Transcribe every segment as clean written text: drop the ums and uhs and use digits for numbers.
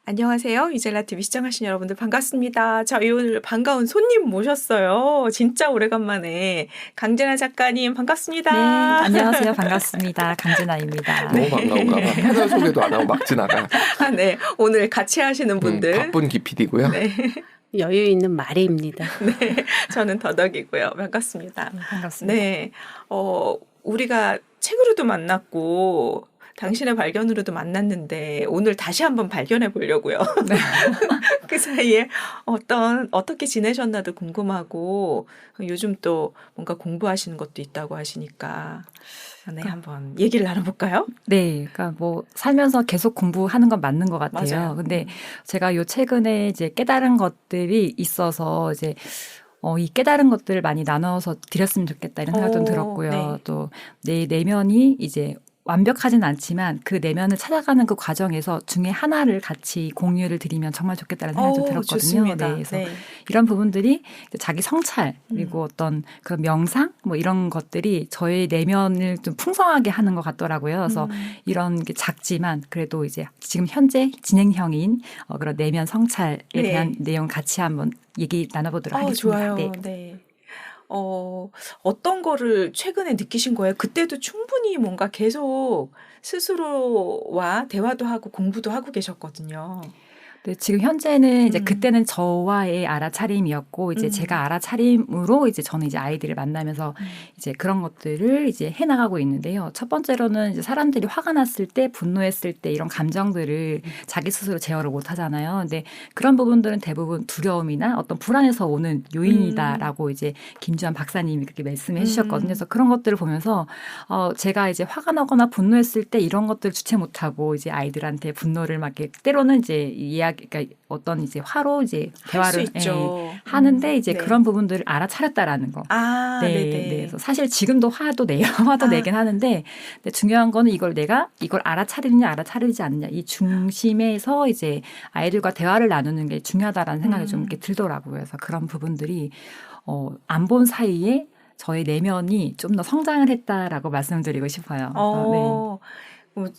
안녕하세요. 이젤라TV 시청하신 여러분들 반갑습니다. 저희 오늘 반가운 손님 모셨어요. 진짜 오래간만에. 강진아 작가님 반갑습니다. 네, 안녕하세요. 반갑습니다. 강진아입니다. 네. 너무 반가운가 봐. 패널 소개도 안 하고 막 지나가. 네. 오늘 같이 하시는 분들. 바쁜 기PD고요. 네. 여유 있는 마리입니다. 네. 저는 더덕이고요. 반갑습니다. 반갑습니다. 네. 우리가 책으로도 만났고 당신의 발견으로도 만났는데 오늘 다시 한번 발견해 보려고요. 네. 그 사이에 어떻게 지내셨나도 궁금하고 요즘 또 뭔가 공부하시는 것도 있다고 하시니까 네, 한번 얘기를 나눠볼까요? 네, 그러니까 뭐 살면서 계속 공부하는 건 맞는 것 같아요. 맞아요. 근데 제가 요 최근에 이제 깨달은 것들이 있어서 이제 이 깨달은 것들을 많이 나눠서 드렸으면 좋겠다 이런 생각 좀 들었고요. 네. 또 내 내면이 이제 완벽하진 않지만 그 내면을 찾아가는 그 과정에서 중에 하나를 같이 공유를 드리면 정말 좋겠다는 생각이 좀 들었거든요. 좋습니다. 네, 그래서 네. 이런 부분들이 자기 성찰 그리고 어떤 그런 명상 뭐 이런 것들이 저의 내면을 좀 풍성하게 하는 것 같더라고요. 그래서 이런 게 작지만 그래도 이제 지금 현재 진행형인 그런 내면 성찰에 네. 대한 내용 같이 한번 얘기 나눠보도록 하겠습니다. 좋아요. 네. 네. 어떤 거를 최근에 느끼신 거예요? 그때도 충분히 뭔가 계속 스스로와 대화도 하고 공부도 하고 계셨거든요. 네, 지금 현재는 이제 그때는 저와의 알아차림이었고 이제 제가 알아차림으로 이제 저는 이제 아이들을 만나면서 이제 그런 것들을 이제 해나가고 있는데요. 첫 번째로는 이제 사람들이 화가 났을 때, 분노했을 때 이런 감정들을 자기 스스로 제어를 못 하잖아요. 근데 그런 부분들은 대부분 두려움이나 어떤 불안에서 오는 요인이다라고 이제 김주환 박사님이 그렇게 말씀해 주셨거든요. 그래서 그런 것들을 보면서 제가 이제 화가 나거나 분노했을 때 이런 것들을 주체 못하고 이제 아이들한테 분노를 막 이렇게 때로는 이제 그러니까 어떤 이제 화로 이제 대화를 하는데 이제 네. 그런 부분들을 알아차렸다라는 거. 네, 네네. 네. 그래서 사실 지금도 화도 내요. 화도 내긴 하는데 근데 중요한 거는 이걸 알아차리느냐 알아차리지 않느냐 이 중심에서 이제 아이들과 대화를 나누는 게 중요하다라는 생각이 좀 이렇게 들더라고요. 그래서 그런 부분들이 안 본 사이에 저의 내면이 좀 더 성장을 했다라고 말씀드리고 싶어요.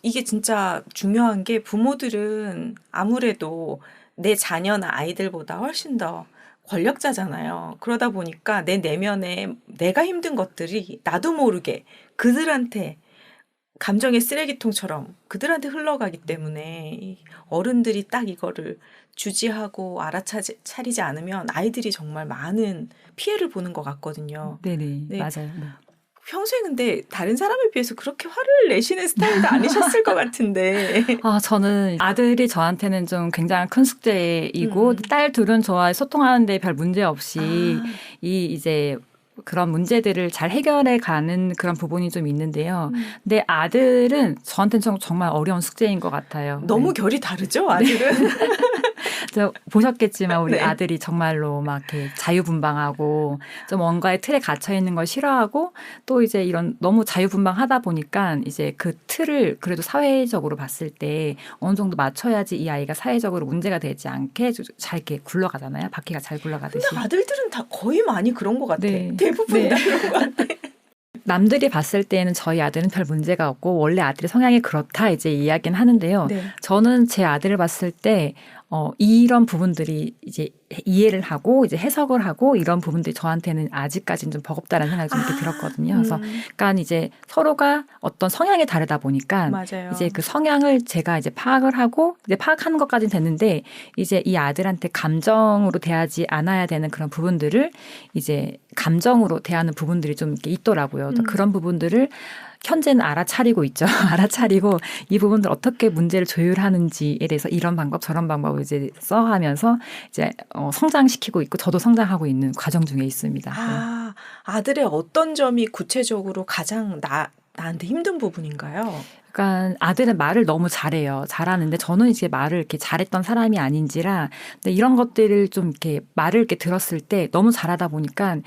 이게 진짜 중요한 게 부모들은 아무래도 내 자녀나 아이들보다 훨씬 더 권력자잖아요. 그러다 보니까 내 내면에 내가 힘든 것들이 나도 모르게 그들한테 감정의 쓰레기통처럼 그들한테 흘러가기 때문에 이 어른들이 딱 이거를 주지하고 알아차리지 않으면 아이들이 정말 많은 피해를 보는 것 같거든요. 네네. 네. 맞아요. 네. 평소에 근데 다른 사람에 비해서 그렇게 화를 내시는 스타일도 아니셨을 것 같은데. 저는 아들이 저한테는 좀 굉장히 큰 숙제이고 딸 둘은 저와 소통하는데 별 문제 없이 이제 그런 문제들을 잘 해결해 가는 그런 부분이 좀 있는데요. 근데 아들은 저한테는 정말 어려운 숙제인 것 같아요. 너무 결이 다르죠, 아들은? 보셨겠지만 우리 네. 아들이 정말로 막 이렇게 자유분방하고 좀 뭔가의 틀에 갇혀 있는 걸 싫어하고 또 이제 이런 너무 자유분방하다 보니까 이제 그 틀을 그래도 사회적으로 봤을 때 어느 정도 맞춰야지 이 아이가 사회적으로 문제가 되지 않게 잘 이렇게 굴러가잖아요. 바퀴가 잘 굴러가듯이. 근데 아들들은 다 거의 많이 그런 것 같아. 네. 대부분 네. 다 그런 것 같아. 남들이 봤을 때는 저희 아들은 별 문제가 없고 원래 아들의 성향이 그렇다 이제 이야기는 하는데요. 네. 저는 제 아들을 봤을 때 이런 부분들이 이제 이해를 하고 이제 해석을 하고 이런 부분들이 저한테는 아직까지는 좀 버겁다라는 생각이 좀 이렇게 들었거든요. 그래서 그러니까 이제 서로가 어떤 성향이 다르다 보니까 맞아요. 이제 그 성향을 제가 이제 파악을 하고 이제 파악하는 것까지는 됐는데 이제 이 아들한테 감정으로 대하지 않아야 되는 그런 부분들을 이제 감정으로 대하는 부분들이 좀 이렇게 있더라고요. 그런 부분들을 현재는 알아차리고 있죠. 알아차리고 이 부분들 어떻게 문제를 조율하는지에 대해서 이런 방법 저런 방법을 이제 써하면서 이제 성장시키고 있고 저도 성장하고 있는 과정 중에 있습니다. 네. 아들의 어떤 점이 구체적으로 가장 나한테 힘든 부분인가요? 그러니까 아들은 말을 너무 잘하는데 저는 이제 말을 이렇게 잘했던 사람이 아닌지라 근데 이런 것들을 좀 이렇게 말을 이렇게 들었을 때 너무 잘하다 보니까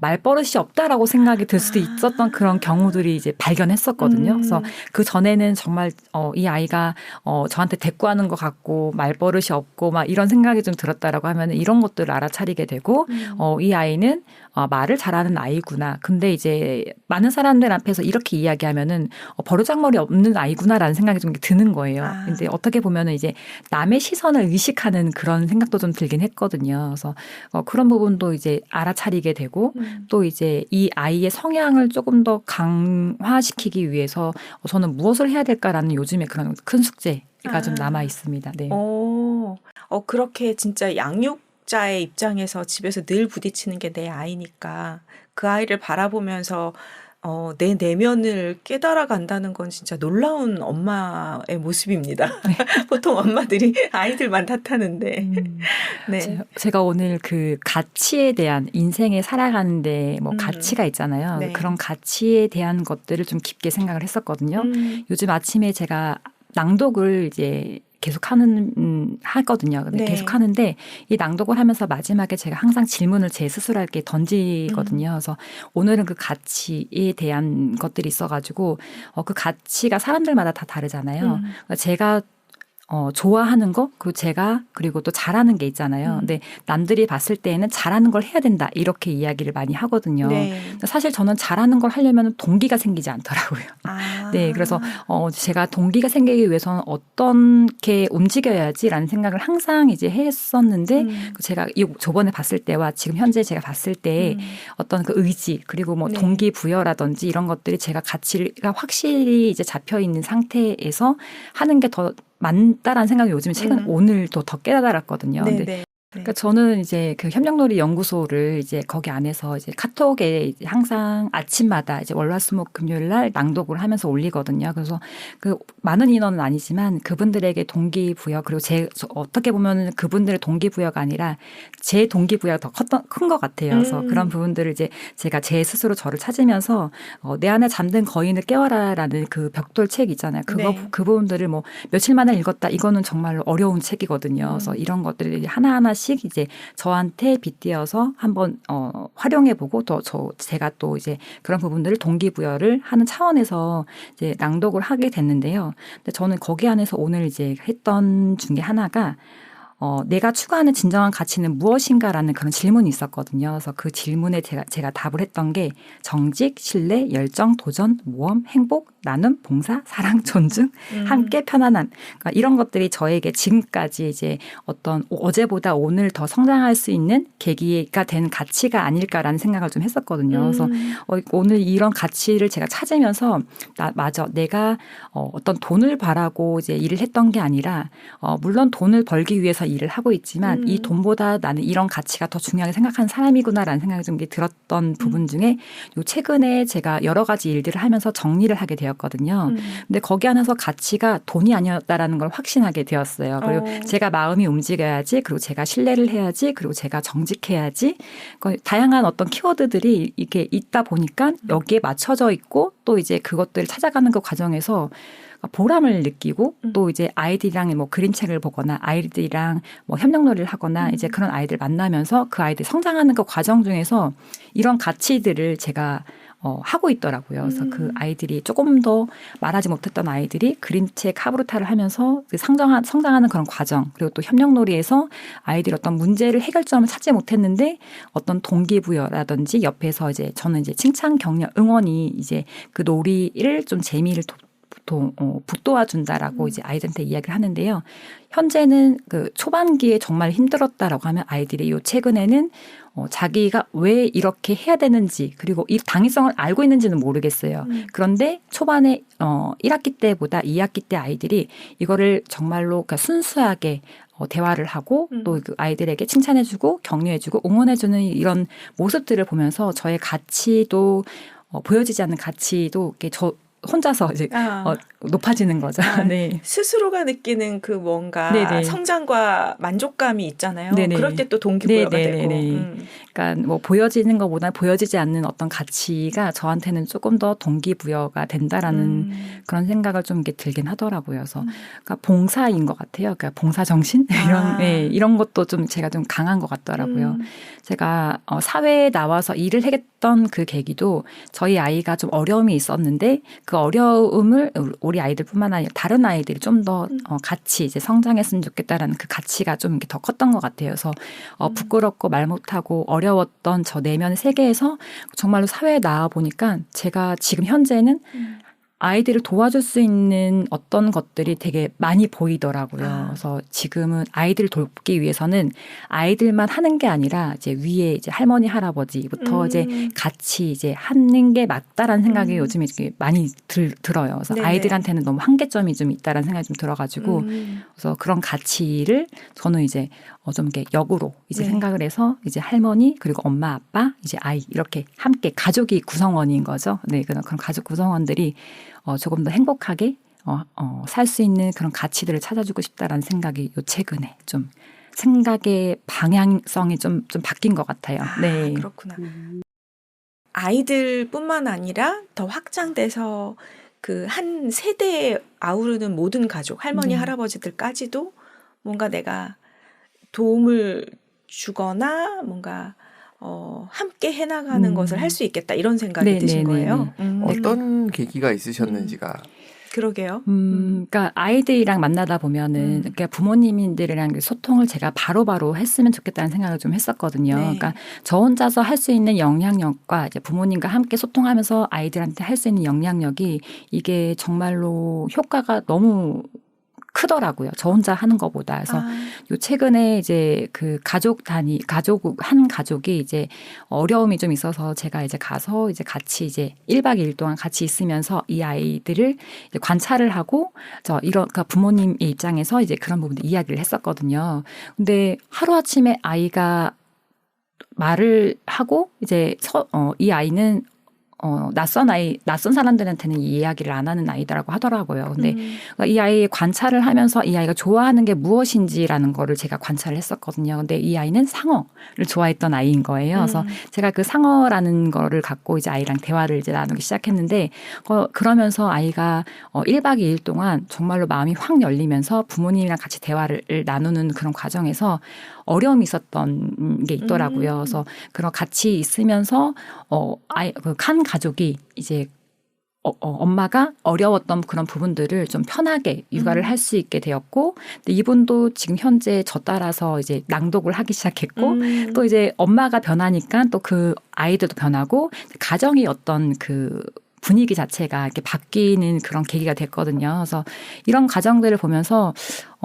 말버릇이 없다라고 생각이 들 수도 있었던 그런 경우들이 이제 발견했었거든요. 그래서 그 전에는 정말 이 아이가 저한테 대꾸하는 것 같고 말버릇이 없고 막 이런 생각이 좀 들었다라고 하면 이런 것들을 알아차리게 되고 이 아이는 말을 잘하는 아이구나. 근데 이제 많은 사람들 앞에서 이렇게 이야기하면은 버르장머리 없는 있는 아이구나라는 생각이 좀 드는 거예요. 아. 근데 어떻게 보면은 이제 남의 시선을 의식하는 그런 생각도 좀 들긴 했거든요. 그래서 그런 부분도 이제 알아차리게 되고 또 이제 이 아이의 성향을 조금 더 강화시키기 위해서 저는 무엇을 해야 될까라는 요즘에 그런 큰 숙제가 좀 남아 있습니다. 네. 그렇게 진짜 양육자의 입장에서 집에서 늘 부딪히는 게 내 아이니까 그 아이를 바라보면서 내 내면을 깨달아 간다는 건 진짜 놀라운 엄마의 모습입니다. 보통 엄마들이 아이들만 탓하는데. 네. 제가 오늘 그 가치에 대한 인생에 살아가는데 뭐 가치가 있잖아요. 네. 그런 가치에 대한 것들을 좀 깊게 생각을 했었거든요. 요즘 아침에 제가 낭독을 이제 계속 하거든요. 근데 네. 계속 하는데 이 낭독을 하면서 마지막에 제가 항상 질문을 제 스스로에게 던지거든요. 그래서 오늘은 그 가치에 대한 것들이 있어가지고 그 가치가 사람들마다 다 다르잖아요. 그러니까 제가 좋아하는 거, 그리고 또 잘하는 게 있잖아요. 근데 남들이 봤을 때에는 잘하는 걸 해야 된다. 이렇게 이야기를 많이 하거든요. 네. 사실 저는 잘하는 걸 하려면 동기가 생기지 않더라고요. 네. 그래서 제가 동기가 생기기 위해서는 어떻게 움직여야지라는 생각을 항상 이제 했었는데 제가 저번에 봤을 때와 지금 현재 제가 봤을 때 어떤 그 의지 그리고 뭐 네. 동기부여라든지 이런 것들이 제가 가치가 확실히 이제 잡혀 있는 상태에서 하는 게 더 맞다라는 생각이 요즘 최근 오늘도 더 깨달았거든요. 네, 근데 네. 그러니까 저는 이제 그 협력놀이 연구소를 이제 거기 안에서 이제 카톡에 이제 항상 아침마다 이제 월화수목금요일 날 낭독을 하면서 올리거든요. 그래서 그 많은 인원은 아니지만 그분들에게 동기부여 그리고 어떻게 보면 그분들의 동기부여가 아니라 제 동기부여가 더 큰 것 같아요. 그래서 그런 부분들을 이제 제가 제 스스로 저를 찾으면서 내 안에 잠든 거인을 깨워라라는 그 벽돌 책 있잖아요. 네. 그 부분들을 뭐 며칠 만에 읽었다. 이거는 정말로 어려운 책이거든요. 그래서 이런 것들을 하나하나씩 이제 저한테 빗대어서 한번 활용해보고 제가 또 이제 그런 부분들을 동기부여를 하는 차원에서 이제 낭독을 하게 됐는데요. 근데 저는 거기 안에서 오늘 이제 했던 중에 하나가 내가 추구하는 진정한 가치는 무엇인가라는 그런 질문이 있었거든요. 그래서 그 질문에 제가 답을 했던 게 정직, 신뢰, 열정, 도전, 모험, 행복, 나눔, 봉사, 사랑, 존중, 함께 편안함. 그러니까 이런 것들이 저에게 지금까지 이제 어떤 어제보다 오늘 더 성장할 수 있는 계기가 된 가치가 아닐까라는 생각을 좀 했었거든요. 그래서 오늘 이런 가치를 제가 찾으면서 맞아. 내가 어떤 돈을 바라고 이제 일을 했던 게 아니라 물론 돈을 벌기 위해서 일을 하고 있지만 이 돈보다 나는 이런 가치가 더 중요하게 생각하는 사람이구나라는 생각이 좀 들었던 부분 중에 요 최근에 제가 여러 가지 일들을 하면서 정리를 하게 되었거든요. 근데 거기 안에서 가치가 돈이 아니었다라는 걸 확신하게 되었어요. 그리고 제가 마음이 움직여야지, 그리고 제가 신뢰를 해야지, 그리고 제가 정직해야지. 다양한 어떤 키워드들이 이게 있다 보니까 여기에 맞춰져 있고 또 이제 그것들을 찾아가는 그 과정에서 보람을 느끼고 또 이제 아이들이랑 뭐 그림책을 보거나 아이들이랑 뭐 협력놀이를 하거나 이제 그런 아이들 만나면서 그 아이들 성장하는 그 과정 중에서 이런 가치들을 제가 하고 있더라고요. 그래서 그 아이들이 조금 더 말하지 못했던 아이들이 그림책 하브루타를 하면서 그 성장하는 그런 과정, 그리고 또 협력놀이에서 아이들이 어떤 문제를 해결점을 찾지 못했는데 어떤 동기부여라든지 옆에서 이제 저는 이제 칭찬, 격려, 응원이 이제 그 놀이를 좀 재미를 북돋아준다라고 이제 아이들한테 이야기를 하는데요. 현재는 그 초반기에 정말 힘들었다라고 하면 아이들이 요 최근에는 자기가 왜 이렇게 해야 되는지 그리고 이 당위성을 알고 있는지는 모르겠어요. 그런데 초반에 1학기 때보다 2학기 때 아이들이 이거를 정말로 그러니까 순수하게 대화를 하고 또 그 아이들에게 칭찬해주고 격려해주고 응원해주는 이런 모습들을 보면서 저의 가치도 보여지지 않는 가치도 이렇게 혼자서 이제 높아지는 거죠. 네. 스스로가 느끼는 그 뭔가 네네. 성장과 만족감이 있잖아요. 네네. 그럴 때 또 동기부여가 네네네네. 되고. 그러니까 뭐 보여지는 것보다 보여지지 않는 어떤 가치가 저한테는 조금 더 동기부여가 된다라는 그런 생각을 좀 이렇게 들긴 하더라고요. 그래서 그러니까 봉사인 것 같아요. 그러니까 봉사 정신 이런 것도 좀 제가 좀 강한 것 같더라고요. 제가 사회에 나와서 일을 했던 그 계기도 저희 아이가 좀 어려움이 있었는데 그 어려움을 우리 아이들뿐만 아니라 다른 아이들이 좀 더 같이 이제 성장했으면 좋겠다라는 그 가치가 좀 이렇게 더 컸던 것 같아요. 그래서 부끄럽고 말 못하고 어려웠던 저 내면의 세계에서 정말로 사회에 나와 보니까 제가 지금 현재는 아이들을 도와줄 수 있는 어떤 것들이 되게 많이 보이더라고요. 아. 그래서 지금은 아이들을 돕기 위해서는 아이들만 하는 게 아니라 이제 위에 이제 할머니 할아버지부터 이제 같이 이제 하는 게 맞다라는 생각이 요즘에 이렇게 많이 들어요. 그래서 네네. 아이들한테는 너무 한계점이 좀 있다라는 생각이 좀 들어가지고 그래서 그런 가치를 저는 이제 좀 이렇게 역으로 이제 네. 생각을 해서 이제 할머니 그리고 엄마 아빠 이제 아이 이렇게 함께 가족이 구성원인 거죠. 네, 그런 가족 구성원들이 조금 더 행복하게 살 수 있는 그런 가치들을 찾아주고 싶다라는 생각이 요 최근에 좀 생각의 방향성이 좀 바뀐 것 같아요. 네. 그렇구나. 아이들뿐만 아니라 더 확장돼서 그 한 세대에 아우르는 모든 가족, 할머니, 네. 할아버지들까지도 뭔가 내가 도움을 주거나 뭔가 함께 해나가는 것을 할 수 있겠다 이런 생각이 네, 드신 네, 거예요. 어떤 계기가 있으셨는지가 그러게요. 그러니까 아이들이랑 만나다 보면은 그러니까 부모님들이랑 소통을 제가 바로바로 했으면 좋겠다는 생각을 좀 했었거든요. 네. 그러니까 저 혼자서 할 수 있는 영향력과 이제 부모님과 함께 소통하면서 아이들한테 할 수 있는 영향력이 이게 정말로 효과가 너무 크더라고요. 저 혼자 하는 것보다. 그래서 요 최근에 이제 그 한 가족이 이제 어려움이 좀 있어서 제가 이제 가서 이제 같이 이제 1박 2일 동안 같이 있으면서 이 아이들을 이제 관찰을 하고 그러니까 부모님의 입장에서 이제 그런 부분들 이야기를 했었거든요. 근데 하루아침에 아이가 말을 하고 이제 이 아이는 낯선 사람들한테는 이 이야기를 안 하는 아이다라고 하더라고요. 근데 이 아이의 관찰을 하면서 이 아이가 좋아하는 게 무엇인지라는 거를 제가 관찰을 했었거든요. 근데 이 아이는 상어를 좋아했던 아이인 거예요. 그래서 제가 그 상어라는 거를 갖고 이제 아이랑 대화를 이제 나누기 시작했는데 그러면서 아이가 1박 2일 동안 정말로 마음이 확 열리면서 부모님이랑 같이 대화를 나누는 그런 과정에서 어려움이 있었던 게 있더라고요. 그래서 그런 같이 있으면서 한 가족이 이제 엄마가 어려웠던 그런 부분들을 좀 편하게 육아를 할 수 있게 되었고, 근데 이분도 지금 현재 저 따라서 이제 낭독을 하기 시작했고, 또 이제 엄마가 변하니까 또 그 아이들도 변하고, 가정의 어떤 그 분위기 자체가 이렇게 바뀌는 그런 계기가 됐거든요. 그래서 이런 과정들을 보면서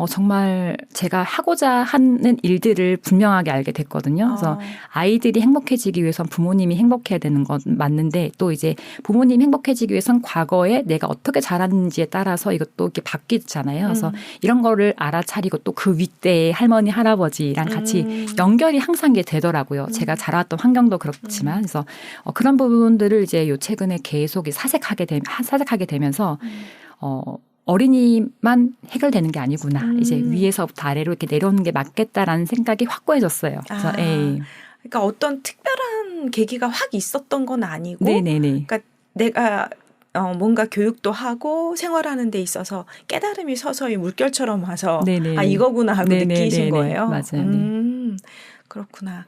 정말 제가 하고자 하는 일들을 분명하게 알게 됐거든요. 그래서 아이들이 행복해지기 위해선 부모님이 행복해야 되는 건 맞는데 또 이제 부모님이 행복해지기 위해선 과거에 내가 어떻게 자랐는지에 따라서 이것도 이렇게 바뀌잖아요. 그래서 이런 거를 알아차리고 또 그 윗대의 할머니, 할아버지랑 같이 연결이 항상 이게 되더라고요. 제가 자라왔던 환경도 그렇지만 그래서 그런 부분들을 이제 요 최근에 계속 사색하게 되면서 어린이만 해결되는 게 아니구나. 이제 위에서부터 아래로 이렇게 내려오는 게 맞겠다라는 생각이 확고해졌어요. 그래서 그러니까 어떤 특별한 계기가 확 있었던 건 아니고, 네네네. 그러니까 내가 뭔가 교육도 하고 생활하는 데 있어서 깨달음이 서서히 물결처럼 와서 네네. 이거구나 하고 네네네네. 느끼신 거예요. 맞아요. 그렇구나.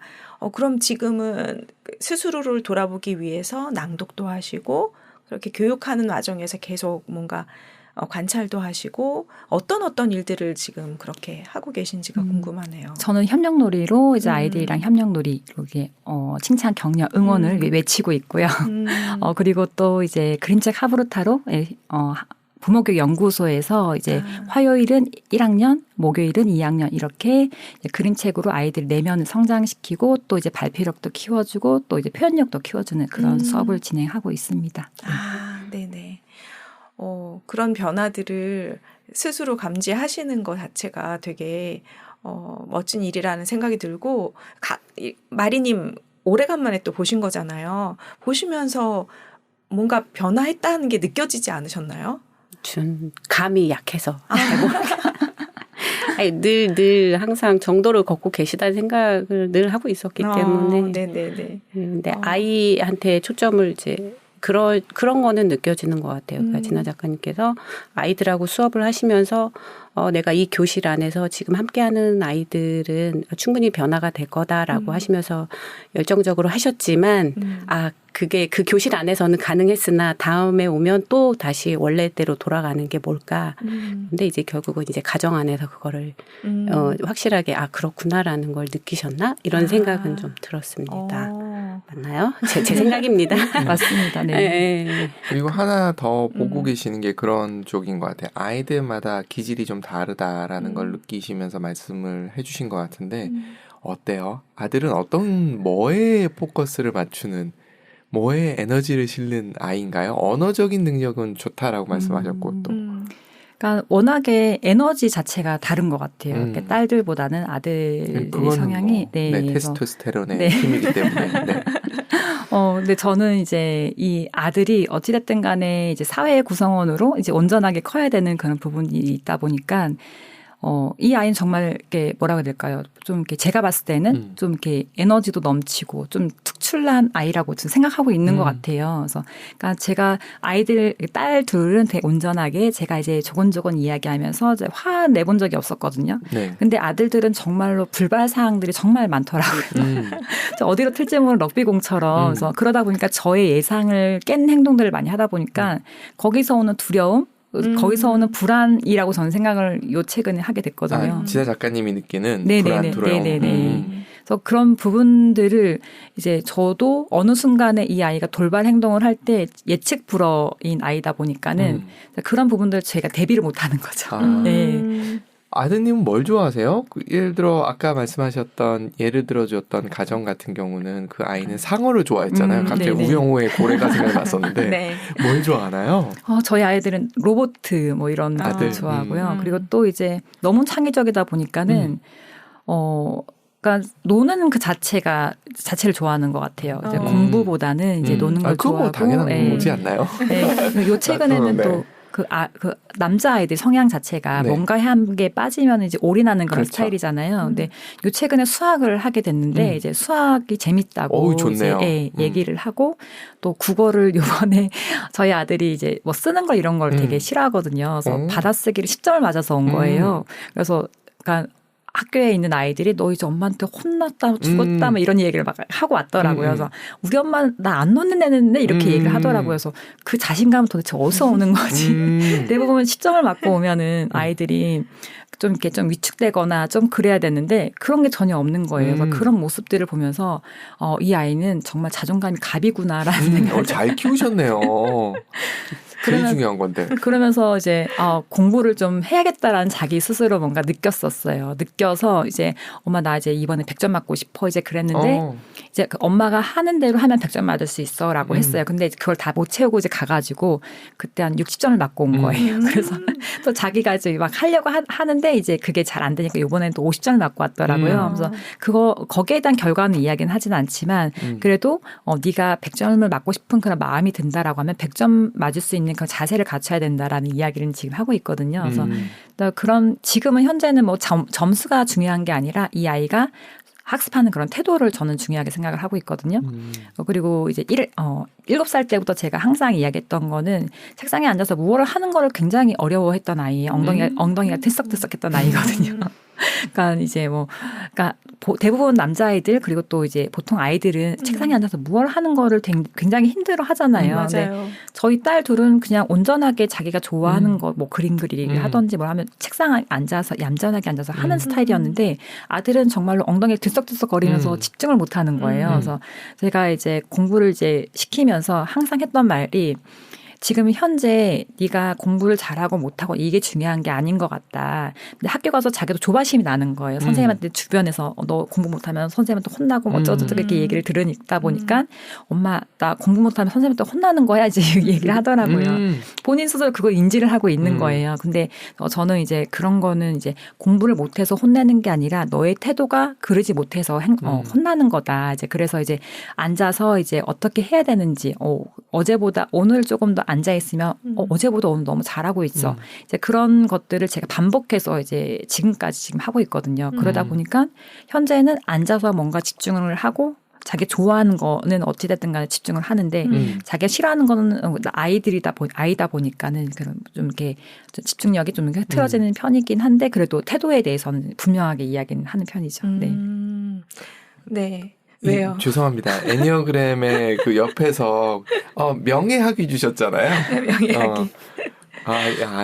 그럼 지금은 스스로를 돌아보기 위해서 낭독도 하시고 그렇게 교육하는 과정에서 계속 뭔가 관찰도 하시고 어떤 일들을 지금 그렇게 하고 계신지가 궁금하네요. 저는 협력놀이로 이제 아이들이랑 협력놀이 이렇게 칭찬, 격려, 응원을 외치고 있고요. 그리고 또 이제 그림책 하브루타로 부모교육 연구소에서 이제 화요일은 1학년, 목요일은 2학년 이렇게 그림책으로 아이들 내면을 성장시키고 또 이제 발표력도 키워주고 또 이제 표현력도 키워주는 그런 수업을 진행하고 있습니다. 네네. 그런 변화들을 스스로 감지하시는 것 자체가 되게 멋진 일이라는 생각이 들고 마리님 오래간만에 또 보신 거잖아요. 보시면서 뭔가 변화했다는 게 느껴지지 않으셨나요? 전 감이 약해서 늘 항상 정도를 걷고 계시다는 생각을 늘 하고 있었기 때문에 네네네. 근데 아이한테 초점을 이제 그런 거는 느껴지는 것 같아요. 그러니까 진아 작가님께서 아이들하고 수업을 하시면서 내가 이 교실 안에서 지금 함께하는 아이들은 충분히 변화가 될 거다라고 하시면서 열정적으로 하셨지만 그게 그 교실 안에서는 가능했으나 다음에 오면 또 다시 원래대로 돌아가는 게 뭘까. 근데 이제 결국은 이제 가정 안에서 그거를 확실하게 그렇구나라는 걸 느끼셨나? 이런 생각은 좀 들었습니다. 맞나요? 제 생각입니다. 맞습니다. 네. 네. 그리고 하나 더 보고 계시는 게 그런 쪽인 것 같아요. 아이들마다 기질이 좀 다르다라는 걸 느끼시면서 말씀을 해주신 것 같은데 어때요? 아들은 어떤 뭐에 포커스를 맞추는 뭐에 에너지를 실는 아이인가요? 언어적인 능력은 좋다라고 말씀하셨고 또 그러니까 워낙에 에너지 자체가 다른 것 같아요. 그러니까 딸들보다는 아들의 그거는 성향이 뭐, 네, 그래서 테스토스테론의 네. 힘이기 때문에 네. 근데 저는 이제 이 아들이 어찌됐든 간에 이제 사회의 구성원으로 이제 온전하게 커야 되는 그런 부분이 있다 보니까 이 아이는 정말 이렇게 뭐라고 해야 될까요? 좀 이렇게 제가 봤을 때는 좀 이렇게 에너지도 넘치고 좀 특출난 아이라고 좀 생각하고 있는 것 같아요. 그래서 그러니까 제가 딸 둘은 되게 온전하게 제가 이제 조곤조곤 이야기하면서 이제 화 내본 적이 없었거든요. 네. 근데 아들들은 정말로 불발 사항들이 정말 많더라고요. 어디로 튈지 모르는 럭비공처럼. 그래서 그러다 보니까 저의 예상을 깬 행동들을 많이 하다 보니까 거기서 오는 두려움, 거기서 오는 불안이라고 저는 생각을 요 최근에 하게 됐거든요. 지사 작가님이 느끼는 네네네. 불안, 두려움. 네네네. 그래서 그런 부분들을 이제 저도 어느 순간에 이 아이가 돌발 행동을 할 때 예측 불허인 아이다 보니까는 그런 부분들 제가 대비를 못 하는 거죠. 네. 아드님은 뭘 좋아하세요? 예를 들어 아까 말씀하셨던 예를 들어줬던 가정 같은 경우는 그 아이는 상어를 좋아했잖아요. 갑자기 네네. 우영우의 고래가 생각났었는데 네. 뭘 좋아하나요? 저희 아이들은 로봇 뭐 이런 아들. 거 좋아하고요. 그리고 또 이제 너무 창의적이다 보니까는 그러니까 노는 그 자체를 좋아하는 것 같아요. 이제 공부보다는 이제 노는 걸 그건 뭐 좋아하고. 당연한 거지 않나요? 네. 요 최근에는 네. 또 그 남자 아이들 성향 자체가 네. 뭔가 한 게 빠지면 이제 올인하는 그런 그렇죠. 스타일이잖아요. 근데 요 최근에 수학을 하게 됐는데 이제 수학이 재밌다고 어우, 좋네요. 이제 얘기를 하고 또 국어를 요번에 저희 아들이 이제 뭐 쓰는 걸 이런 걸 되게 싫어하거든요. 그래서 받아쓰기를 10점을 맞아서 온 거예요. 그래서 그러니까 학교에 있는 아이들이 너 이제 엄마한테 혼났다 죽었다 막 이런 얘기를 막 하고 왔더라고요. 그래서 우리 엄마 나 안 놓는 애는데 이렇게 얘기를 하더라고요. 그래서 그 자신감은 도대체 어디서 오는 거지? 대부분 10점을 맞고 오면은 아이들이 좀 이렇게 좀 위축되거나 좀 그래야 되는데 그런 게 전혀 없는 거예요. 그래서 그런 모습들을 보면서 이 아이는 정말 자존감이 갑이구나라는 생각을 잘 키우셨네요. 제일 중요한 건데. 그러면서 이제 공부를 좀 해야겠다라는 자기 스스로 뭔가 느꼈었어요. 느껴서 이제 엄마 나 이제 이번에 100점 맞고 싶어 이제 그랬는데 이제 그 엄마가 하는 대로 하면 100점 맞을 수 있어라고 했어요. 근데 그걸 다 못 채우고 이제 가가지고 그때 한 60점을 맞고 온 거예요. 그래서 또 자기가 이제 막 하려고 하는데 이제 그게 잘 안 되니까 이번에는 또 50점을 맞고 왔더라고요. 그래서 거기에 대한 결과는 이야기는 하진 않지만 그래도 네가 100점을 맞고 싶은 그런 마음이 든다라고 하면 100점 맞을 수 있는 그런 자세를 갖춰야 된다라는 이야기를 지금 하고 있거든요. 그래서 그런 지금은 현재는 뭐 점수가 중요한 게 아니라 이 아이가 학습하는 그런 태도를 저는 중요하게 생각을 하고 있거든요. 그리고 이제 7살 때부터 제가 항상 이야기했던 거는 책상에 앉아서 무엇을 하는 거를 굉장히 어려워했던 아이예요. 엉덩이가 들썩들썩했던 아이거든요. 그러니까 이제 그러니까 대부분 남자아이들 그리고 또 이제 보통 아이들은 책상에 앉아서 무엇을 하는 거를 굉장히 힘들어 하잖아요. 맞아요. 저희 딸 둘은 그냥 온전하게 자기가 좋아하는 거 뭐 그림 그리기 하든지 뭘 하면 책상에 앉아서 얌전하게 앉아서 하는 스타일이었는데 아들은 정말로 엉덩이를 들썩들썩거리면서 집중을 못 하는 거예요. 그래서 제가 이제 공부를 이제 시키면서 항상 했던 말이 지금 현재 네가 공부를 잘하고 못하고 이게 중요한 게 아닌 것 같다. 근데 학교 가서 자기도 조바심이 나는 거예요. 선생님한테 주변에서 너 공부 못하면 선생님한테 혼나고 어쩌고저쩌고 이렇게 얘기를 들으다 보니까 엄마 나 공부 못하면 선생님한테 혼나는 거야 이제 얘기를 하더라고요. 본인 스스로 그걸 인지를 하고 있는 거예요. 근데 저는 이제 그런 거는 이제 공부를 못해서 혼내는 게 아니라 너의 태도가 그러지 못해서 혼나는 거다. 이제 그래서 이제 앉아서 이제 어떻게 해야 되는지 어제보다 오늘 조금 더 앉아 있으면 어제보다 오늘 너무 잘하고 있어. 이제 그런 것들을 제가 반복해서 이제 지금까지 지금 하고 있거든요. 그러다 보니까 현재는 앉아서 뭔가 집중을 하고 자기 좋아하는 거는 어찌됐든 간에 집중을 하는데 자기가 싫어하는 거는 아이다 보니까는 그런 좀 이렇게 집중력이 좀 흐트러지는 편이긴 한데 그래도 태도에 대해서는 분명하게 이야기는 하는 편이죠. 네. 네. 왜요? 죄송합니다. 애니어그램의 그 옆에서 명예학위 주셨잖아요. 명예학위.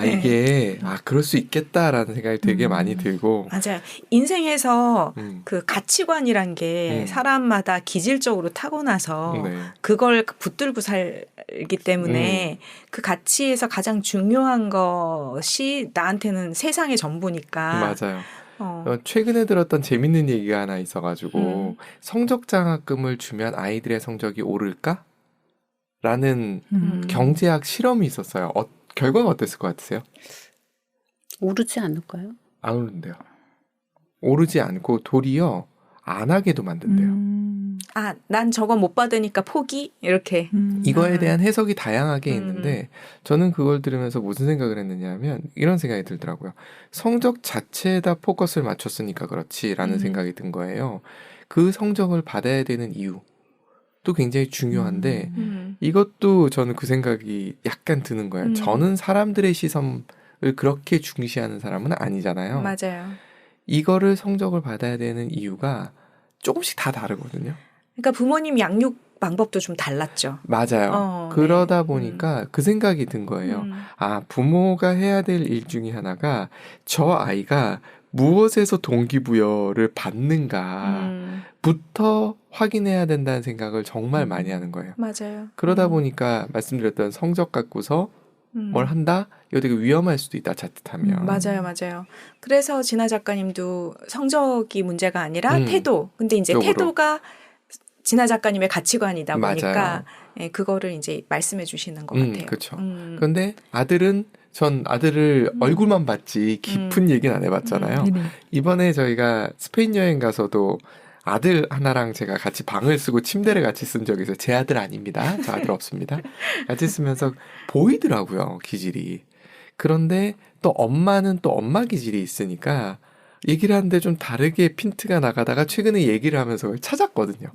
이게 그럴 수 있겠다라는 생각이 되게 많이 들고. 맞아요. 인생에서 음. 그 가치관이란 게 사람마다 기질적으로 타고나서 네. 그걸 붙들고 살기 때문에 그 가치에서 가장 중요한 것이 나한테는 세상의 전부니까. 맞아요. 최근에 들었던 재밌는 얘기가 하나 있어가지고 성적 장학금을 주면 아이들의 성적이 오를까? 라는 경제학 실험이 있었어요. 결과가 어땠을 것 같으세요? 오르지 않을까요? 안 오른대요. 오르지 않고 도리어 안 하게도 만든대요. 난 저거 못 받으니까 포기? 이렇게. 이거에 대한 해석이 다양하게 있는데 저는 그걸 들으면서 무슨 생각을 했느냐 하면 이런 생각이 들더라고요. 성적 자체에다 포커스를 맞췄으니까 그렇지라는 생각이 든 거예요. 그 성적을 받아야 되는 이유도 굉장히 중요한데 이것도 저는 그 생각이 약간 드는 거예요. 저는 사람들의 시선을 그렇게 중시하는 사람은 아니잖아요. 맞아요. 이거를 성적을 받아야 되는 이유가 조금씩 다 다르거든요. 그러니까 부모님 양육 방법도 좀 달랐죠. 맞아요. 그러다 보니까 그 생각이 든 거예요. 부모가 해야 될 일 중에 하나가 저 아이가 무엇에서 동기부여를 받는가부터 확인해야 된다는 생각을 정말 많이 하는 거예요. 맞아요. 그러다 보니까 말씀드렸던 성적 갖고서 뭘 한다? 이거 되게 위험할 수도 있다, 자칫하면. 맞아요. 그래서 진아 작가님도 성적이 문제가 아니라 태도. 근데 이제 쪽으로. 태도가 진아 작가님의 가치관이다 보니까 맞아요. 그거를 이제 말씀해 주시는 것 같아요. 그렇죠. 그런데 전 아들을 얼굴만 봤지 깊은 얘기는 안 해봤잖아요. 이번에 저희가 스페인 여행 가서도 아들 하나랑 제가 같이 방을 쓰고 침대를 같이 쓴 적이 있어요. 제 아들 아닙니다. 저 아들 없습니다. 같이 쓰면서 보이더라고요, 기질이. 그런데 또 엄마는 또 엄마 기질이 있으니까 얘기를 하는데 좀 다르게 핀트가 나가다가 최근에 얘기를 하면서 그걸 찾았거든요.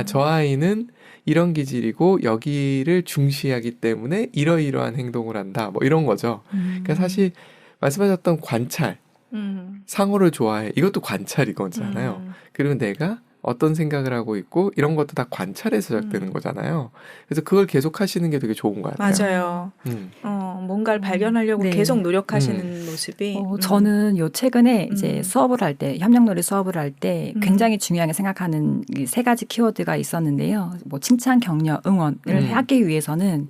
저 아이는 이런 기질이고 여기를 중시하기 때문에 이러이러한 행동을 한다. 뭐 이런 거죠. 그러니까 사실 말씀하셨던 관찰, 상호를 좋아해. 이것도 관찰이거잖아요. 그리고 내가 어떤 생각을 하고 있고 이런 것도 다 관찰에서 시작되는 거잖아요. 그래서 그걸 계속 하시는 게 되게 좋은 것 같아요. 맞아요. 뭔가를 발견하려고 네. 계속 노력하시는 모습이. 저는 최근에 이제 수업을 할 때, 협력놀이 수업을 할 때 굉장히 중요하게 생각하는 이 세 가지 키워드가 있었는데요. 뭐 칭찬, 격려, 응원을 하기 위해서는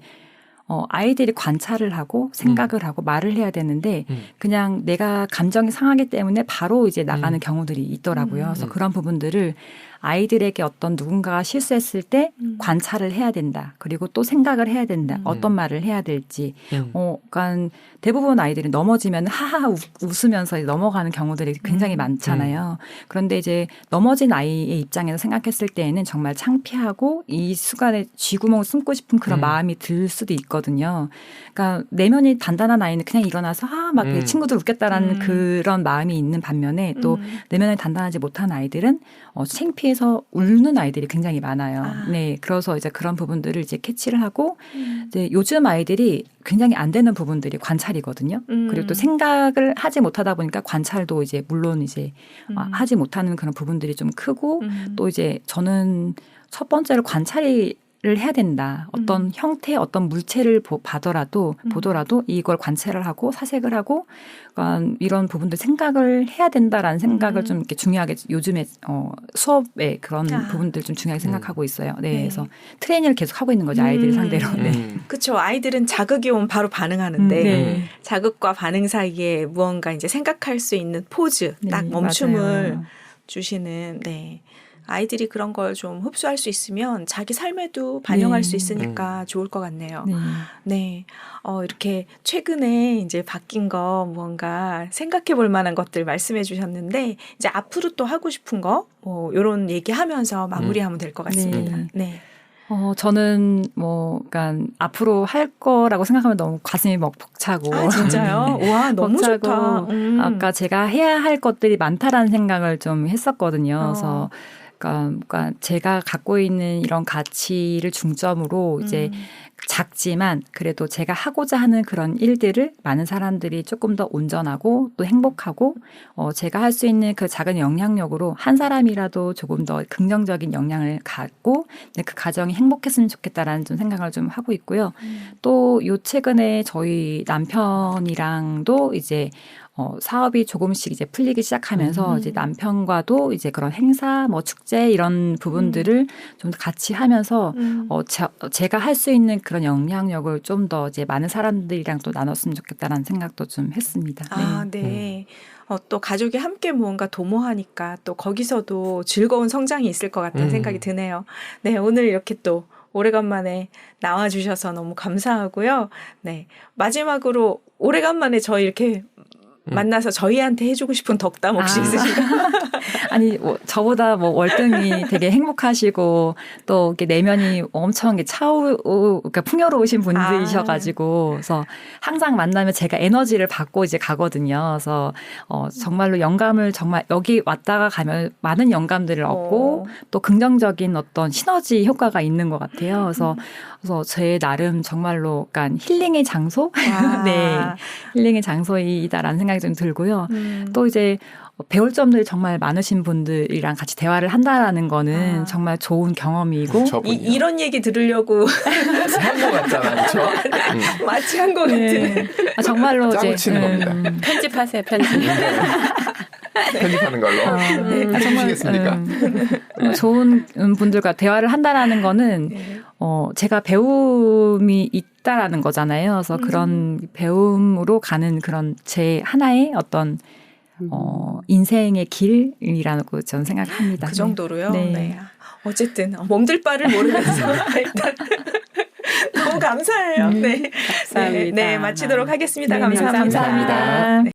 아이들이 관찰을 하고 생각을 하고 말을 해야 되는데 그냥 내가 감정이 상하기 때문에 바로 이제 나가는 경우들이 있더라고요. 그래서 그런 부분들을 아이들에게 어떤 누군가가 실수했을 때 관찰을 해야 된다. 그리고 또 생각을 해야 된다. 어떤 말을 해야 될지. 그러니까 대부분 아이들이 넘어지면 하하 웃으면서 넘어가는 경우들이 굉장히 많잖아요. 그런데 이제 넘어진 아이의 입장에서 생각했을 때에는 정말 창피하고 이 순간에 쥐구멍을 숨고 싶은 그런 마음이 들 수도 있거든요. 그러니까 내면이 단단한 아이는 그냥 일어나서 막 친구들 웃겠다라는 그런 마음이 있는 반면에 또 내면이 단단하지 못한 아이들은 창피해서 울는 아이들이 굉장히 많아요. 네, 그래서 이제 그런 부분들을 이제 캐치를 하고 이제 요즘 아이들이 굉장히 안 되는 부분들이 관찰이거든요. 그리고 또 생각을 하지 못하다 보니까 관찰도 이제 물론 이제 하지 못하는 그런 부분들이 좀 크고 또 이제 저는 첫 번째로 관찰이 를 해야 된다. 어떤 형태, 어떤 물체를 보더라도 이걸 관찰을 하고 사색을 하고 이런 부분들 생각을 해야 된다라는 생각을 좀 이렇게 중요하게 요즘에 수업에 그런 부분들 좀 중요하게 생각하고 있어요. 네, 그래서 트레이닝을 계속 하고 있는 거죠. 아이들 상대로. 네. 그렇죠. 아이들은 자극이 오면 바로 반응하는데 자극과 반응 사이에 무언가 이제 생각할 수 있는 포즈, 딱 멈춤을 맞아요. 주시는. 네. 아이들이 그런 걸 좀 흡수할 수 있으면 자기 삶에도 반영할 수 있으니까 좋을 것 같네요. 네. 이렇게 최근에 이제 바뀐 거 무언가 생각해 볼 만한 것들 말씀해 주셨는데 이제 앞으로 또 하고 싶은 거 이런 얘기하면서 마무리하면 될 것 같습니다. 네. 저는 그러니까 앞으로 할 거라고 생각하면 너무 가슴이 막 벅차고. 진짜요? 와, 너무 좋다. 아까 제가 해야 할 것들이 많다라는 생각을 좀 했었거든요. 그래서 그러니까 제가 갖고 있는 이런 가치를 중점으로 이제 작지만 그래도 제가 하고자 하는 그런 일들을 많은 사람들이 조금 더 온전하고 또 행복하고 제가 할 수 있는 그 작은 영향력으로 한 사람이라도 조금 더 긍정적인 영향을 갖고 그 가정이 행복했으면 좋겠다라는 좀 생각을 좀 하고 있고요. 또 요 최근에 저희 남편이랑도 이제 사업이 조금씩 이제 풀리기 시작하면서 이제 남편과도 이제 그런 행사, 뭐 축제 이런 부분들을 좀 더 같이 하면서 제가 할 수 있는 그런 영향력을 좀 더 이제 많은 사람들이랑 또 나눴으면 좋겠다라는 생각도 좀 했습니다. 아, 네. 또 가족이 함께 무언가 도모하니까 또 거기서도 즐거운 성장이 있을 것 같다는 생각이 드네요. 네, 오늘 이렇게 또 오래간만에 나와주셔서 너무 감사하고요. 네, 마지막으로 오래간만에 저희 이렇게 만나서 저희한테 해주고 싶은 덕담 혹시 있으신가요? 아니, 저보다 뭐 월등히 되게 행복하시고 또 이렇게 내면이 엄청 그러니까 풍요로우신 분들이셔가지고 그래서 항상 만나면 제가 에너지를 받고 이제 가거든요. 그래서 정말로 영감을 정말 여기 왔다가 가면 많은 영감들을 얻고 또 긍정적인 어떤 시너지 효과가 있는 것 같아요. 그래서 제 나름 정말로 약간 힐링의 장소? 네. 힐링의 장소이다라는 생각이 좀 들고요. 또 이제 배울 점들이 정말 많으신 분들이랑 같이 대화를 한다라는 거는 정말 좋은 경험이고 이런 얘기 들으려고 한 것 같잖아요. 그렇죠? 마치 한 것 같은. 네. 정말로 짜고 치는 겁니다. 편집하세요, 편집. 편집하는 걸로. 네. 해주시겠습니까? 좋은 분들과 대화를 한다라는 거는 제가 배움이 있다라는 거잖아요. 그래서 그런 배움으로 가는 그런 제 하나의 어떤 인생의 길이라고 저는 생각합니다. 그 정도로요? 네. 네. 어쨌든 몸둘 바를 모르면서 일단 너무 감사해요. 네. 감사합니다. 네, 마치도록 하겠습니다. 네, 감사합니다. 감사합니다. 네.